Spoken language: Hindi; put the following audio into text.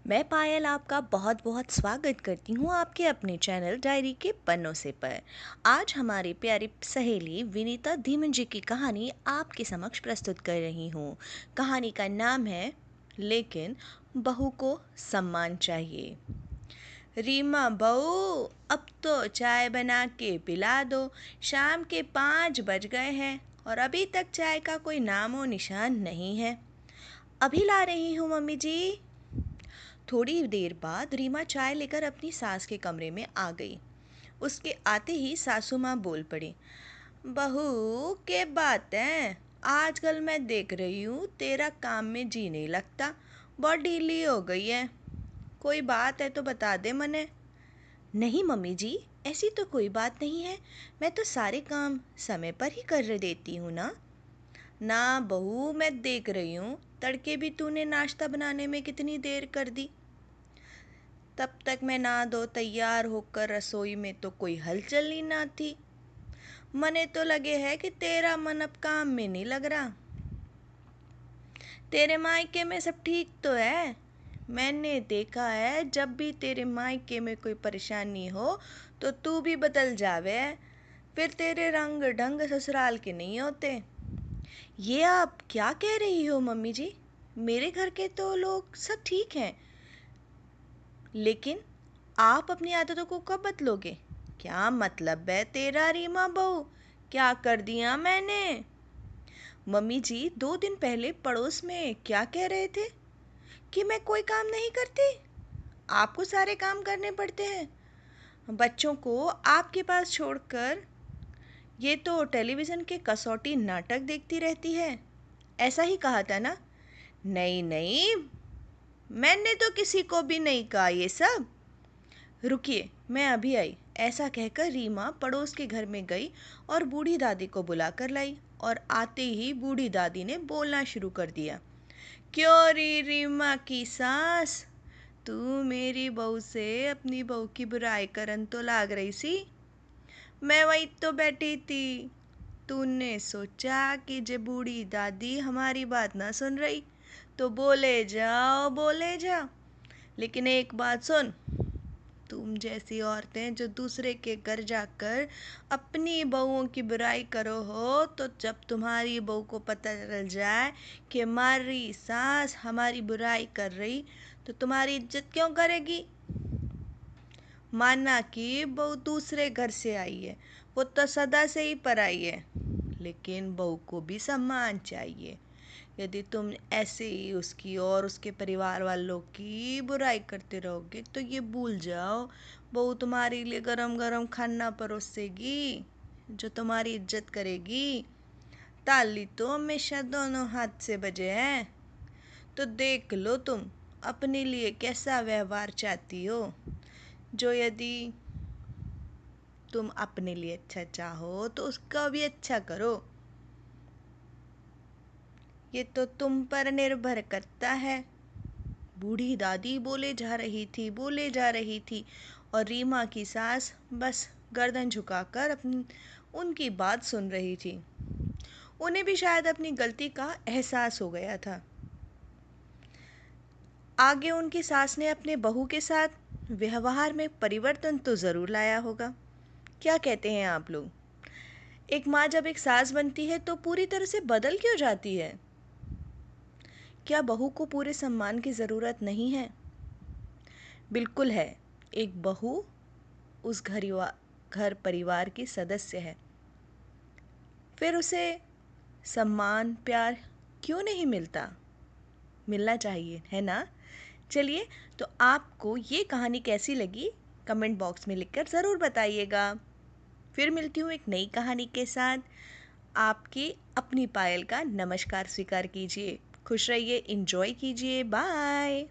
मैं पायल आपका बहुत बहुत स्वागत करती हूँ आपके अपने चैनल डायरी के पन्नों से पर। आज हमारी प्यारी सहेली विनीता धीमन जी की कहानी आपके समक्ष प्रस्तुत कर रही हूँ। कहानी का नाम है लेकिन बहू को सम्मान चाहिए। रीमा बहू, अब तो चाय बना के पिला दो। शाम के 5 बज गए हैं और अभी तक चाय का कोई नामो निशान नहीं है। अभी ला रही हूँ मम्मी जी। थोड़ी देर बाद रीमा चाय लेकर अपनी सास के कमरे में आ गई। उसके आते ही सासू माँ बोल पड़ी, बहू के बात है, आजकल मैं देख रही हूँ तेरा काम में जी नहीं लगता, बहुत ढीली हो गई है। कोई बात है तो बता दे मने। नहीं मम्मी जी, ऐसी तो कोई बात नहीं है, मैं तो सारे काम समय पर ही कर देती हूँ ना। ना बहू, मैं देख रही हूँ तड़के भी तूने नाश्ता बनाने में कितनी देर कर दी। तब तक मैं नहा धो तैयार होकर रसोई में तो कोई हलचल ही ना थी। मने तो लगे है कि तेरा मन अब काम में नहीं लग रहा। तेरे मायके में सब ठीक तो है? मैंने देखा है जब भी तेरे मायके में कोई परेशानी हो तो तू भी बदल जावे, फिर तेरे रंग ढंग ससुराल के नहीं होते। ये आप क्या कह रही हो मम्मी जी? मेरे घर के तो लोग सब ठीक हैं, लेकिन आप अपनी आदतों को कब बदलोगे? क्या मतलब है तेरा रीमा बहू? क्या कर दिया मैंने? मम्मी जी 2 दिन पहले पड़ोस में क्या कह रहे थे कि मैं कोई काम नहीं करती, आपको सारे काम करने पड़ते हैं। बच्चों को आपके पास छोड़कर ये तो टेलीविज़न के कसौटी नाटक देखती रहती है, ऐसा ही कहा था ना? नहीं नहीं, मैंने तो किसी को भी नहीं कहा ये सब। रुकिए, मैं अभी आई, ऐसा कहकर रीमा पड़ोस के घर में गई और बूढ़ी दादी को बुलाकर लाई। और आते ही बूढ़ी दादी ने बोलना शुरू कर दिया, क्यों री रीमा की सास, तू मेरी बहू से अपनी बहू की बुराई करन तो लाग रही सी। मैं वही तो बैठी थी, तूने सोचा कि जे बूढ़ी दादी हमारी बात ना सुन रही तो बोले जाओ। लेकिन एक बात सुन, तुम जैसी औरतें जो दूसरे के घर जाकर अपनी बहुओं की बुराई करो हो, तो जब तुम्हारी बहू को पता चल जाए कि हमारी सास हमारी बुराई कर रही तो तुम्हारी इज्जत क्यों करेगी? माना कि बहू दूसरे घर से आई है, वो तो सदा से ही पराई है, लेकिन बहू को भी सम्मान चाहिए। यदि तुम ऐसे ही उसकी और उसके परिवार वालों की बुराई करते रहोगे तो ये भूल जाओ, बहू तुम्हारे लिए गरम गरम खाना परोसेगी जो तुम्हारी इज्जत करेगी। ताली तो हमेशा दोनों हाथ से बजे हैं। तो देख लो तुम अपने लिए कैसा व्यवहार चाहती हो। जो यदि तुम अपने लिए अच्छा चाहो तो उसका भी अच्छा करो, ये तो तुम पर निर्भर करता है। बूढ़ी दादी बोले जा रही थी और रीमा की सास बस गर्दन झुकाकर अपनी उनकी बात सुन रही थी। उन्हें भी शायद अपनी गलती का एहसास हो गया था। आगे उनकी सास ने अपने बहू के साथ व्यवहार में परिवर्तन तो ज़रूर लाया होगा। क्या कहते हैं आप लोग? एक माँ जब एक सास बनती है तो पूरी तरह से बदल क्यों जाती है? क्या बहू को पूरे सम्मान की ज़रूरत नहीं है? बिल्कुल है। एक बहू उस घर परिवार की सदस्य है, फिर उसे सम्मान प्यार क्यों नहीं मिलता? मिलना चाहिए, है ना? चलिए, तो आपको ये कहानी कैसी लगी कमेंट बॉक्स में लिखकर ज़रूर बताइएगा। फिर मिलती हूँ एक नई कहानी के साथ। आपकी अपनी पायल का नमस्कार स्वीकार कीजिए। खुश रहिए, एंजॉय कीजिए, बाय।